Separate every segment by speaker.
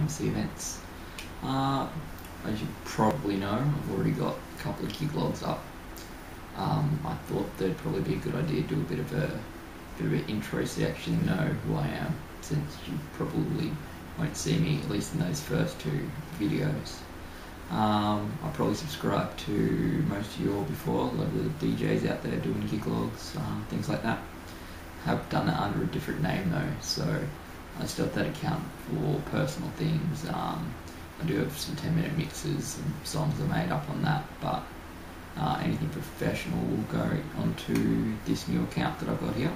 Speaker 1: AMC events. As you probably know, I've already got a couple of gig logs up. I thought that'd probably be a good idea to do a bit of an intro so you actually know who I am, since you probably won't see me, at least in those first two videos. I probably subscribed to most of you all before, a lot of the DJs out there doing gig logs, things like that. Have done it under a different name though, so I still have that account for personal things. I do have some 10-minute mixes and songs I made up on that, but anything professional will go onto this new account that I've got here.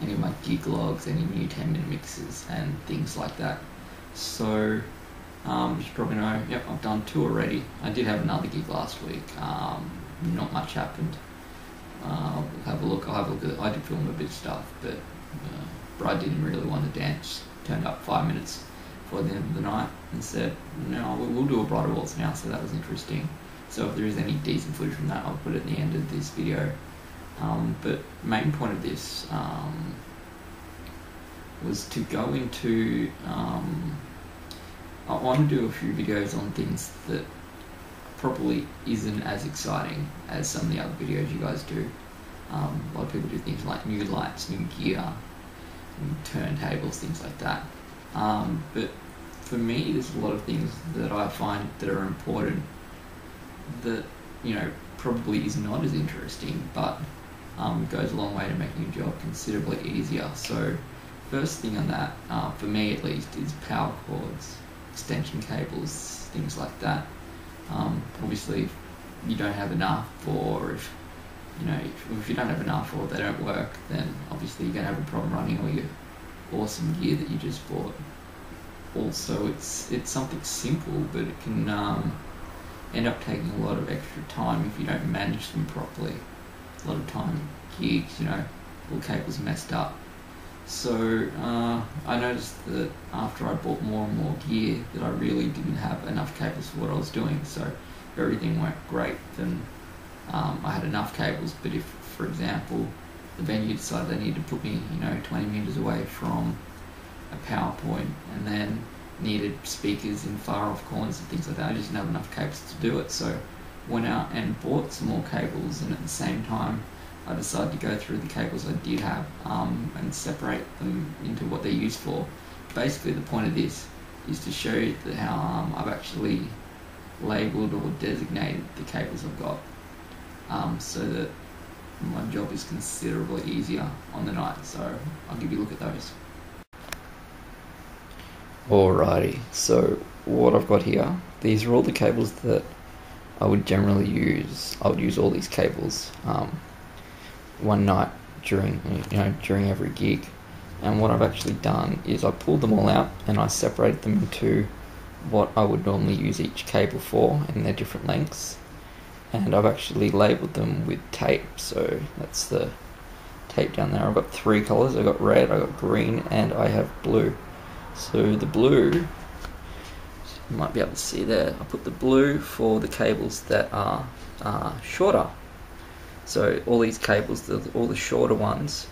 Speaker 1: Any of my gig logs, any new 10-minute mixes and things like that. So you should probably know, yep, I've done 2 already. I did have another gig last week. Not much happened. I'll have a look at it. I did film a bit of stuff, but Brad didn't really want to dance. Turned up 5 minutes before the end of the night and said, no, we'll do a Bridal Waltz now, so that was interesting. So if there is any decent footage from that, I'll put it at the end of this video. But main point of this was to go into, I want to do a few videos on things that probably isn't as exciting as some of the other videos you guys do. A lot of people do things like new lights, new gear, new turntables, things like that. But for me, there's a lot of things that I find that are important that, you know, probably is not as interesting, but it goes a long way to making your job considerably easier. So first thing on that, for me at least, is power cords, extension cables, things like that. Obviously, if you don't have enough, or if you don't have enough or they don't work, then obviously you're going to have a problem running all your awesome gear that you just bought. Also, it's something simple, but it can end up taking a lot of extra time if you don't manage them properly. A lot of time, gigs, all cables messed up. So I noticed that after I bought more and more gear that I really didn't have enough cables for what I was doing. So if everything went great, then I had enough cables. But if, for example, the venue decided they needed to put me 20 meters away from a power point and then needed speakers in far off corners and things like that, I just didn't have enough cables to do it. So went out and bought some more cables, and at the same time I decided to go through the cables I did have and separate them into what they're used for. Basically the point of this is to show you that how I've actually labelled or designated the cables I've got, so that my job is considerably easier on the night. So I'll give you a look at those. Alrighty, so what I've got here, these are all the cables that I would generally use. I would use all these cables one night during every gig. And what I've actually done is I pulled them all out and I separated them into what I would normally use each cable for, and they're different lengths. And I've actually labelled them with tape, so that's the tape down there. I've got 3 colours. I've got red, I've got green, and I have blue. So the blue, you might be able to see there, I put the blue for the cables that are shorter. So all these cables, all the shorter ones,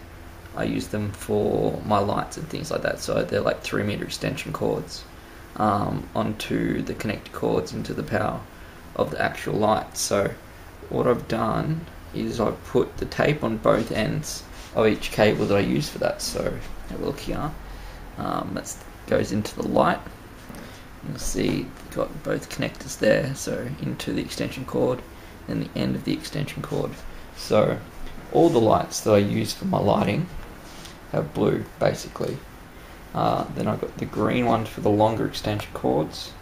Speaker 1: I use them for my lights and things like that. So they're like 3-meter extension cords onto the connector cords into the power of the actual light. So what I've done is I've put the tape on both ends of each cable that I use for that. So have a look here. That goes into the light. You'll see got both connectors there, so into the extension cord and the end of the extension cord. So all the lights that I use for my lighting have blue, basically. Then I've got the green one for the longer extension cords,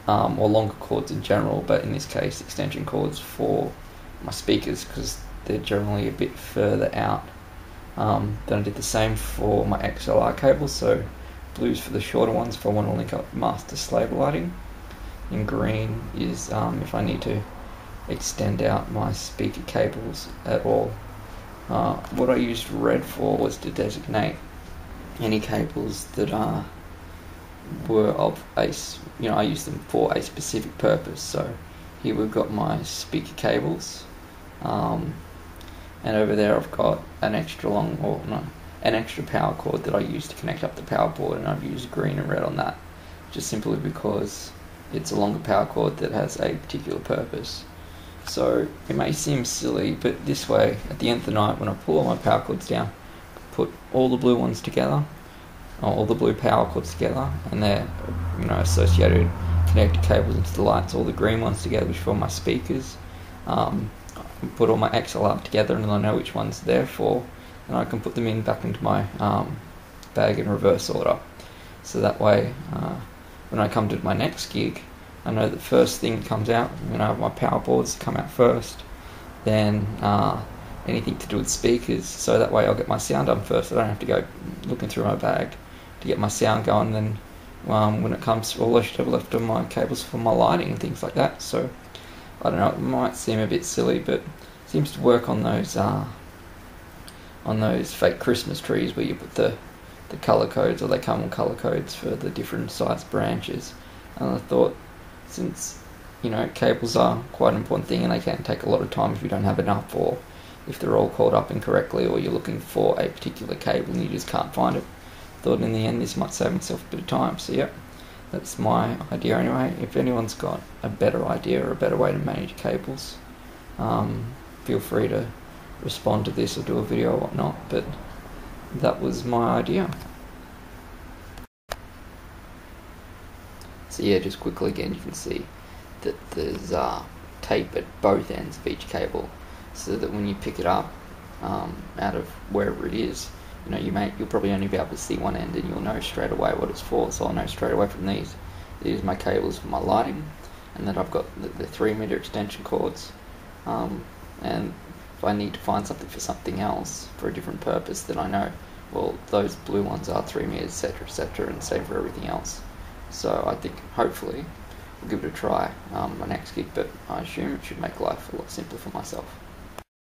Speaker 1: or longer cords in general, but in this case extension cords for my speakers because they're generally a bit further out. Then I did the same for my XLR cables, so blue's for the shorter ones if I want to link up master slave lighting, and green is if I need to extend out my speaker cables at all. What I used red for was to designate any cables that were of I use them for a specific purpose. So here we've got my speaker cables, and over there I've got an extra power cord that I use to connect up the power board, and I've used green and red on that. just simply because it's a longer power cord that has a particular purpose. So it may seem silly, but this way, at the end of the night, when I pull all my power cords down, put all the blue ones together, or all the blue power cords together, and they're associated connected cables into the lights, all the green ones together, which for my speakers. Put all my XLR together, and then I know which ones they're for, and I can put them back into my bag in reverse order. So that way, when I come to my next gig, I know the first thing comes out. I have my power boards come out first, then anything to do with speakers. So that way, I'll get my sound done first. I don't have to go looking through my bag to get my sound going. Then when it comes, all I should have left are my cables for my lighting and things like that. So I don't know, it might seem a bit silly, but it seems to work on those fake Christmas trees where you put the colour codes, or they come on colour codes for the different size branches. And I thought, since cables are quite an important thing and they can take a lot of time if you don't have enough, or if they're all called up incorrectly, or you're looking for a particular cable and you just can't find it, I thought in the end this might save myself a bit of time. So yeah, that's my idea anyway. If anyone's got a better idea or a better way to manage cables, feel free to respond to this or do a video or whatnot, but that was my idea. So yeah, just quickly again, you can see that there's tape at both ends of each cable, so that when you pick it up out of wherever it is, you'll probably only be able to see one end, and you'll know straight away what it's for. So I'll know straight away from these are my cables for my lighting, and then I've got the 3-meter extension cords, and if I need to find something for something else, for a different purpose, then I know, well, those blue ones are 3 meters, etc., and same for everything else. So I think, hopefully, I'll give it a try my next gig, but I assume it should make life a lot simpler for myself.